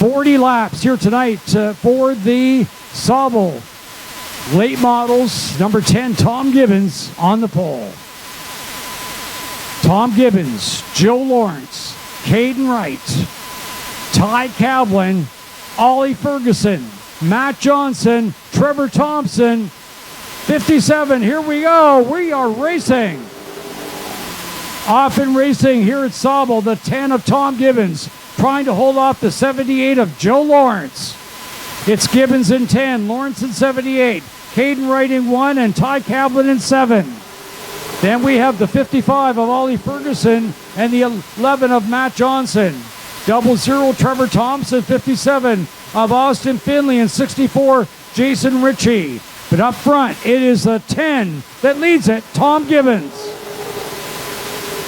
40 laps here tonight for the Sauble Late Models. Number 10, Tom Gibbons on the pole. Tom Gibbons, Joe Lawrence, Caden Wright, Ty Cavallin, Ollie Ferguson, Matt Johnson, Trevor Thompson, 57. Here we go. We are racing. Off and racing here at Sauble. The 10 of Tom Gibbons trying to hold off the 78 of Joe Lawrence. It's Gibbons in 10, Lawrence in 78, Caden Wright in 1, and Ty Cavallin in 7. Then we have the 55 of Ollie Ferguson and the 11 of Matt Johnson. 00 Trevor Thompson, 57 of Austin Finley, and 64 Jason Ritchie. But up front, it is the 10 that leads it, Tom Gibbons.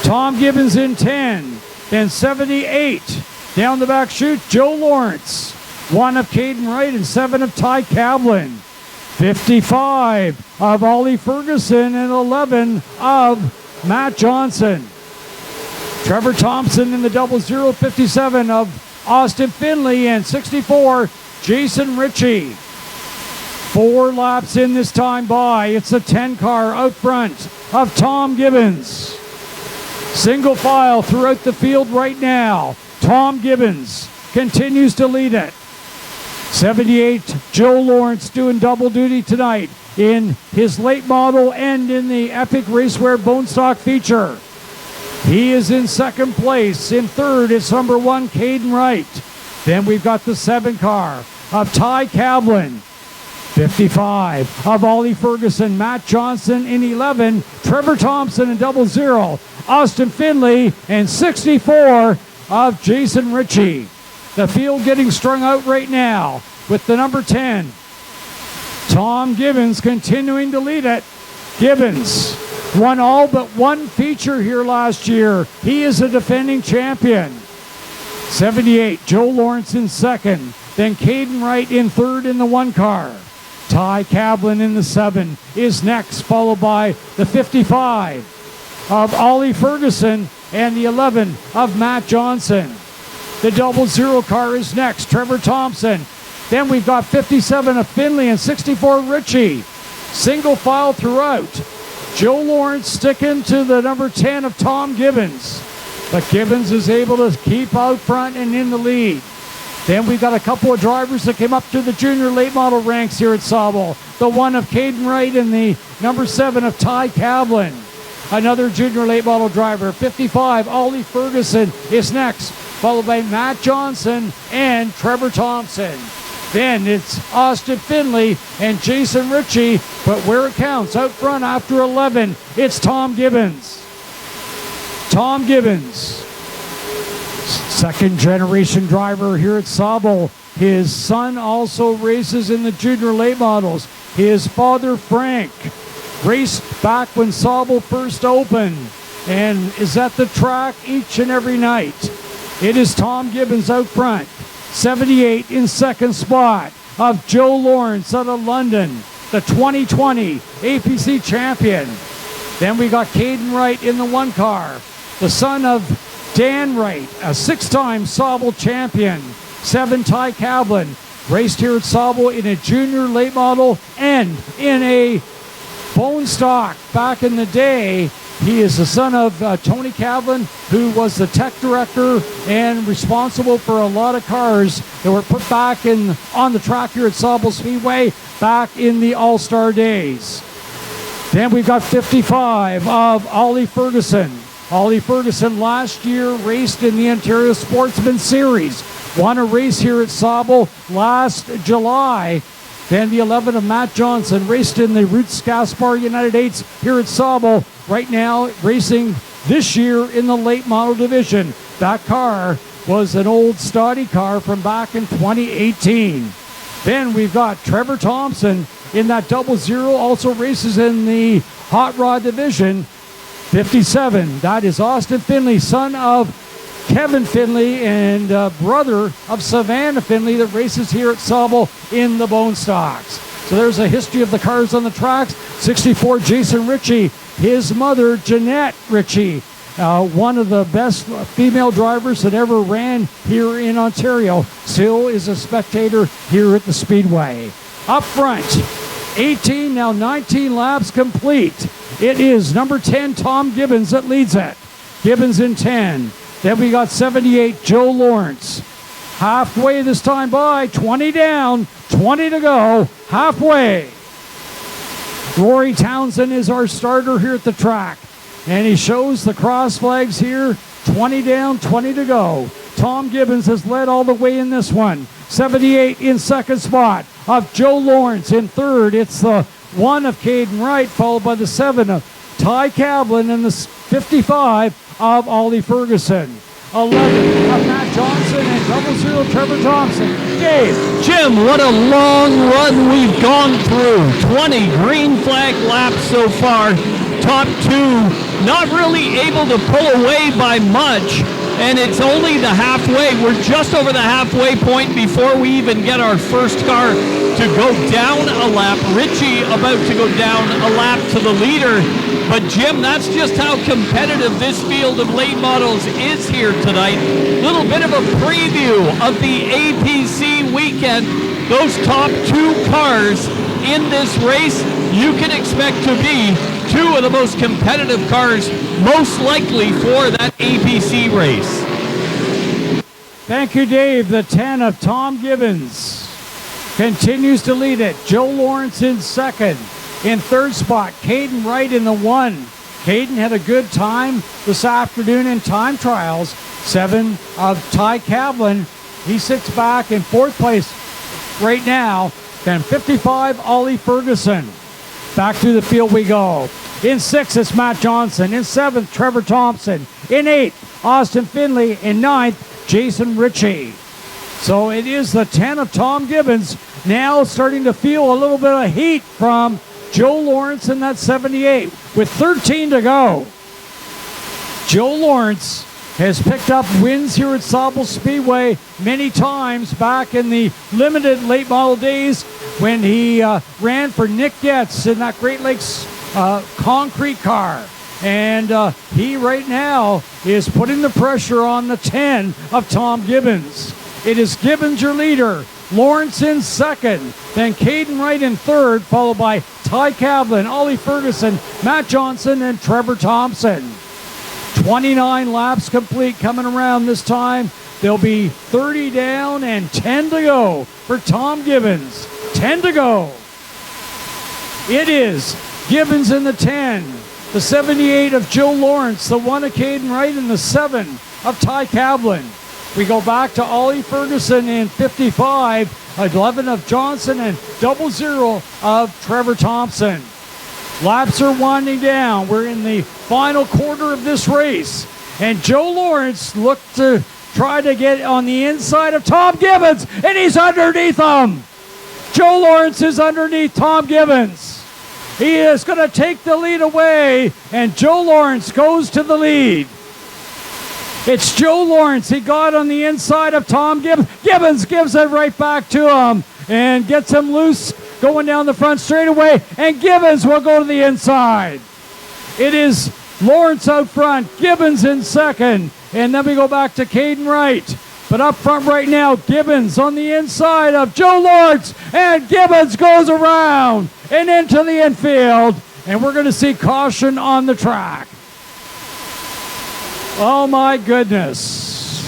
Tom Gibbons in 10, then 78. Down the back chute, Joe Lawrence. 1 of Caden Wright and 7 of Ty Cavallin. 55 of Ollie Ferguson and 11 of Matt Johnson. Trevor Thompson in the 00, 57 of Austin Finley, and 64 Jason Ritchie. 4 laps in this time by. It's a 10 car out front of Tom Gibbons. Single file throughout the field right now. Tom Gibbons continues to lead it. 78, Joe Lawrence doing double duty tonight in his late model and in the Epic Racewear Bone Stock feature. He is in second place. In third is number 1, Caden Wright. Then we've got the 7 car of Ty Cavallin. 55 of Ollie Ferguson, Matt Johnson in 11, Trevor Thompson in 00, Austin Finley, and 64 of Jason Ritchie. The field getting strung out right now with the number 10. Tom Gibbons continuing to lead it. Gibbons won all but one feature here last year. He is a defending champion. 78, Joe Lawrence in second. Then Caden Wright in third in the 1 car. Ty Cavallin in the 7 is next, followed by the 55 of Ollie Ferguson and the 11 of Matt Johnson. The 00 car is next, Trevor Thompson. Then we've got 57 of Finley and 64 Ritchie. Single file throughout. Joe Lawrence sticking to the number 10 of Tom Gibbons. But Gibbons is able to keep out front and in the lead. Then we've got a couple of drivers that came up to the junior late model ranks here at Sauble. The 1 of Caden Wright and the number 7 of Ty Cavallin. Another junior late model driver, 55, Ollie Ferguson is next, followed by Matt Johnson and Trevor Thompson. Then it's Austin Finley and Jason Ritchie, but where it counts, out front after 11, it's Tom Gibbons. Tom Gibbons, second generation driver here at Sauble. His son also races in the junior late models. His father, Frank, raced back when Sauble first opened and is at the track each and every night. It is Tom Gibbons out front. 78 in second spot of Joe Lawrence out of London, the 2020 APC champion. Then we got Caden Wright in the 1 car, the son of Dan Wright, a 6-time Sauble champion. 7, Ty Cavallin, raced here at Sauble in a junior late model and in a bone stock back in the day. He is the son of Tony Cavallin, who was the tech director and responsible for a lot of cars that were put back on the track here at Sauble Speedway back in the All-Star days. Then we've got 55 of Ollie Ferguson. Ollie Ferguson last year raced in the Ontario Sportsman Series. Won a race here at Sauble last July. Then the 11 of Matt Johnson raced in the Roots Gaspar United 8s here at Sauble. Right now racing this year in the late model division. That car was an old Stoddy car from back in 2018. Then we've got Trevor Thompson in that 00, also races in the hot rod division. 57, that is Austin Finley, son of Kevin Finley and brother of Savannah Finley, that races here at Sauble in the bone stocks. So there's a history of the cars on the tracks. 64, Jason Ritchie, his mother, Jeanette Ritchie, one of the best female drivers that ever ran here in Ontario, still is a spectator here at the Speedway. Up front, 18, now 19 laps complete. It is number 10, Tom Gibbons, that leads it. Gibbons in 10. Then we got 78, Joe Lawrence. Halfway this time by, 20 down, 20 to go, halfway. Rory Townsend is our starter here at the track. And he shows the cross flags here, 20 down, 20 to go. Tom Gibbons has led all the way in this one. 78 in second spot of Joe Lawrence. In third, it's the 1 of Caden Wright, followed by the 7 of Ty Cavallin, and the 55 of Ollie Ferguson. 11 of Matt Johnson, and 00 Trevor Thompson. Dave. Jim, what a long run we've gone through. 20 green flag laps so far. Top two, not really able to pull away by much, and it's only the halfway. We're just over the halfway point before we even get our first car to go down a lap. Richie about to go down a lap to the leader. But Jim, that's just how competitive this field of late models is here tonight. Little bit of a preview of the APC weekend. Those top two cars in this race, you can expect to be two of the most competitive cars, most likely for that APC race. Thank you, Dave. The 10 of Tom Gibbons continues to lead it. Joe Lawrence in second. In third spot, Caden Wright in the 1. Caden had a good time this afternoon in time trials. 7 of Ty Cavallin. He sits back in fourth place right now. Then 55, Ollie Ferguson. Back through the field we go. In 6th, it's Matt Johnson. In 7th, Trevor Thompson. In 8th, Austin Finley. In 9th, Jason Ritchie. So it is the 10 of Tom Gibbons now starting to feel a little bit of heat from Joe Lawrence in that 78 with 13 to go. Joe Lawrence has picked up wins here at Sauble Speedway many times back in the limited late model days when he ran for Nick Getz in that Great Lakes concrete car. And he right now is putting the pressure on the 10 of Tom Gibbons. It is Gibbons your leader, Lawrence in second, then Caden Wright in third, followed by Ty Cavallin, Ollie Ferguson, Matt Johnson, and Trevor Thompson. 29 laps complete coming around this time. There'll be 30 down and 10 to go for Tom Gibbons. 10 to go. It is Gibbons in the 10, the 78 of Joe Lawrence, the 1 of Caden Wright, and the 7 of Ty Cavallin. We go back to Ollie Ferguson in 55, 11 of Johnson, and 00 of Trevor Thompson. Laps are winding down. We're in the final quarter of this race. And Joe Lawrence looked to try to get on the inside of Tom Gibbons, and he's underneath him. Joe Lawrence is underneath Tom Gibbons. He is going to take the lead away, and Joe Lawrence goes to the lead. It's Joe Lawrence. He got on the inside of Tom Gibbons. Gibbons gives it right back to him and gets him loose going down the front straightaway, and Gibbons will go to the inside. It is Lawrence out front, Gibbons in second, and then we go back to Caden Wright. But up front right now, Gibbons on the inside of Joe Lawrence, and Gibbons goes around and into the infield, and we're going to see caution on the track. Oh my goodness.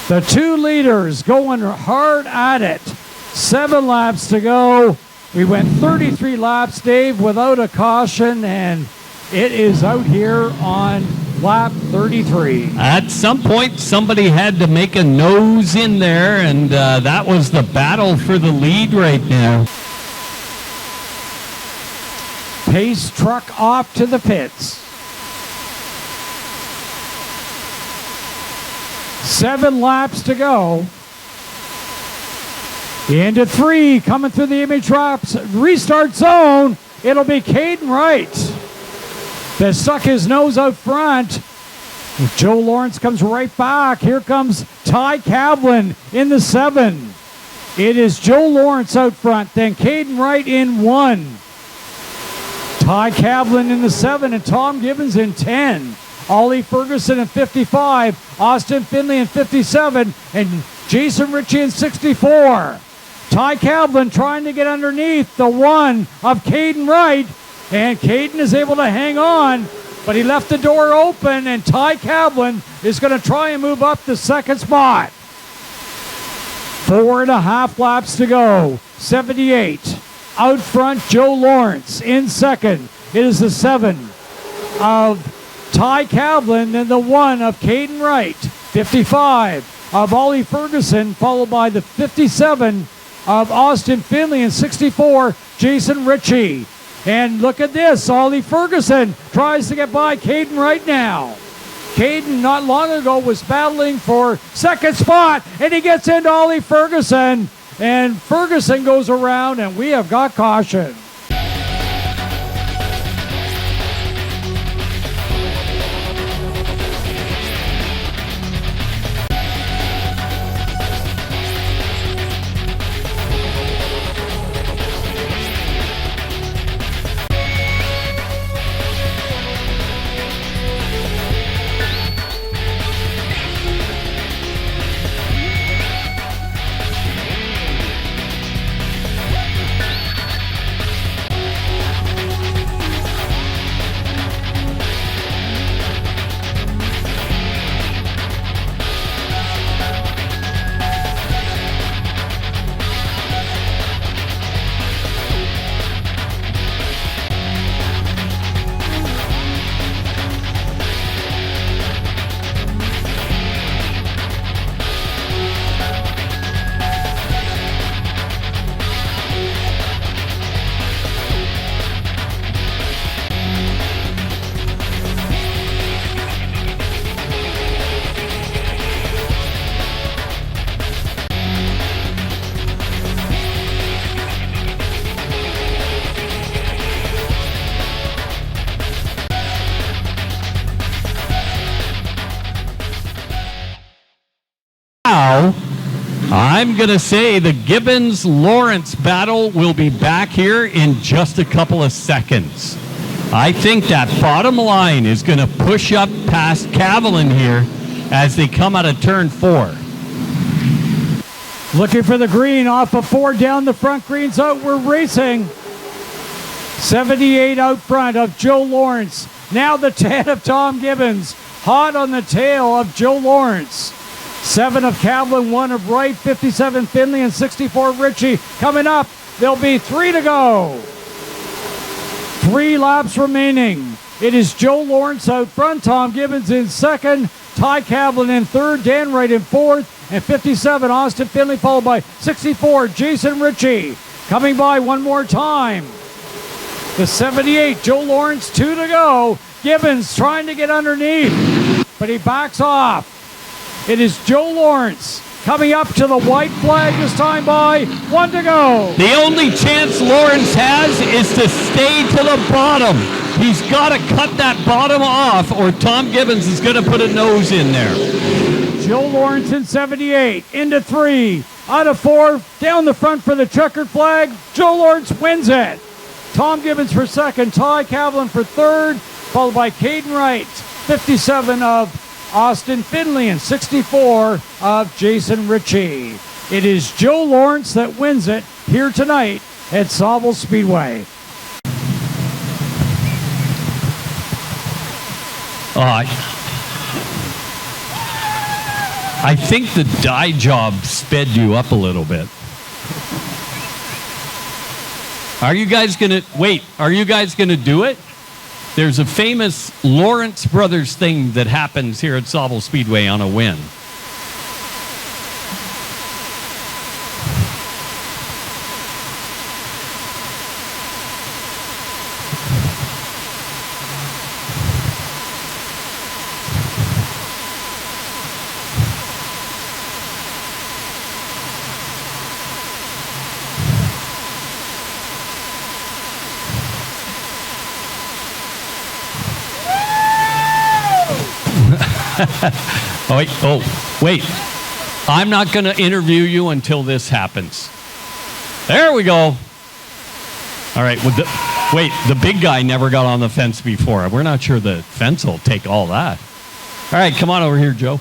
The two leaders going hard at it. 7 laps to go. We went 33 laps, Dave, without a caution, and it is out here on lap 33. At some point, somebody had to make a nose in there, and that was the battle for the lead right now. Pace truck off to the pits. 7 laps to go. Into 3, coming through the image drops, restart zone. It'll be Caden Wright that stuck his nose out front. Joe Lawrence comes right back. Here comes Ty Cavallin in the 7. It is Joe Lawrence out front, then Caden Wright in 1. Ty Cavallin in the 7 and Tom Gibbons in 10. Ollie Ferguson in 55, Austin Finley in 57, and Jason Ritchie in 64. Ty Cavallin trying to get underneath the one of Caden Wright, and Caden is able to hang on, but he left the door open, and Ty Cavallin is going to try and move up the second spot. 4.5 laps to go. 78. Out front, Joe Lawrence in second. It is the 7 of Ty Cavallin and the 1 of Caden Wright. 55 of Ollie Ferguson, followed by the 57 of Austin Finley, and 64, Jason Ritchie. And look at this, Ollie Ferguson tries to get by Caden Wright now. Caden not long ago was battling for second spot, and he gets into Ollie Ferguson, and Ferguson goes around, and we have got caution. I'm going to say the Gibbons-Lawrence battle will be back here in just a couple of seconds. I think that bottom line is going to push up past Cavallin here as they come out of turn 4. Looking for the green off of 4 down the front. Green's out. We're racing. 78 out front of Joe Lawrence. Now the 10 of Tom Gibbons. Hot on the tail of Joe Lawrence. 7 of Cavallin, 1 of Wright, 57 Finley, and 64 Ritchie. Coming up, there'll be 3 to go. 3 laps remaining. It is Joe Lawrence out front, Tom Gibbons in second, Ty Cavallin in third, Dan Wright in fourth, and 57 Austin Finley, followed by 64 Jason Ritchie. Coming by one more time. The 78, Joe Lawrence, 2 to go. Gibbons trying to get underneath, but he backs off. It is Joe Lawrence coming up to the white flag this time by 1 to go. The only chance Lawrence has is to stay to the bottom. He's got to cut that bottom off, or Tom Gibbons is going to put a nose in there. Joe Lawrence in 78, into 3, out of 4, down the front for the checkered flag. Joe Lawrence wins it. Tom Gibbons for second, Ty Cavallin for third, followed by Caden Wright, 57 of Austin Finley, and 64 of Jason Ritchie. It is Joe Lawrence that wins it here tonight at Sauble Speedway. I think the dye job sped you up a little bit. Are you guys gonna wait? Are you guys gonna do it? There's a famous Lawrence Brothers thing that happens here at Sauble Speedway on a win. Wait. I'm not going to interview you until this happens. There we go. All right. Wait, the big guy never got on the fence before. We're not sure the fence will take all that. All right, come on over here, Joe.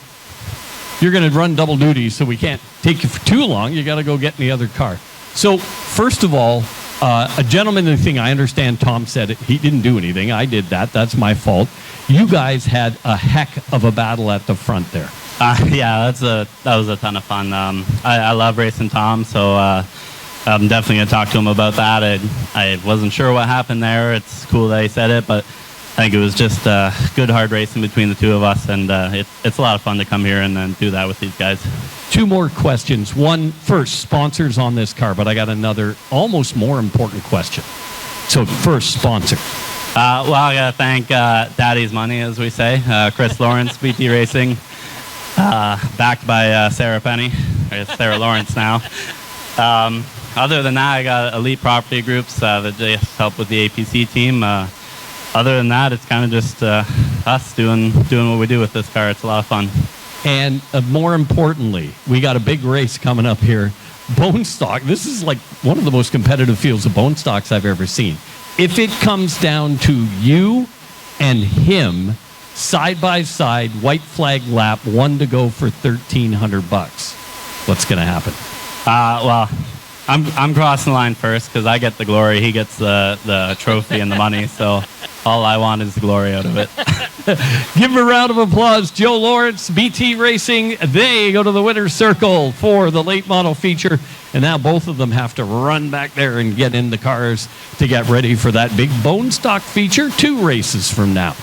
You're going to run double duty, so we can't take you for too long. You got to go get in the other car. So, first of all, a gentlemanly thing, I understand Tom said it. He didn't do anything. I did that. That's my fault. You guys had a heck of a battle at the front there. Yeah, that was a ton of fun. I love racing Tom, so I'm definitely going to talk to him about that. I wasn't sure what happened there. It's cool that he said it, but I think it was just good, hard racing between the two of us, and it's a lot of fun to come here and then do that with these guys. Two more questions. One, first, sponsors on this car, but I got another almost more important question. So first, sponsor. Well, I got to thank Daddy's Money, as we say, Chris Lawrence, BT Racing, backed by Sarah Penny, or Sarah Lawrence now. Other than that, I got Elite Property Groups that just help with the APC team. Other than that, it's kind of just us doing what we do with this car. It's a lot of fun. And more importantly, we got a big race coming up here. Bone stock. This is like one of the most competitive fields of bone stocks I've ever seen. If it comes down to you and him, side by side, white flag lap, one to go for $1,300. What's going to happen? Well, I'm crossing the line first because I get the glory. He gets the trophy and the money. So all I want is the glory out of it. Give him a round of applause. Joe Lawrence, BT Racing. They go to the winner's circle for the late model feature. And now both of them have to run back there and get in the cars to get ready for that big bone stock feature 2 races from now.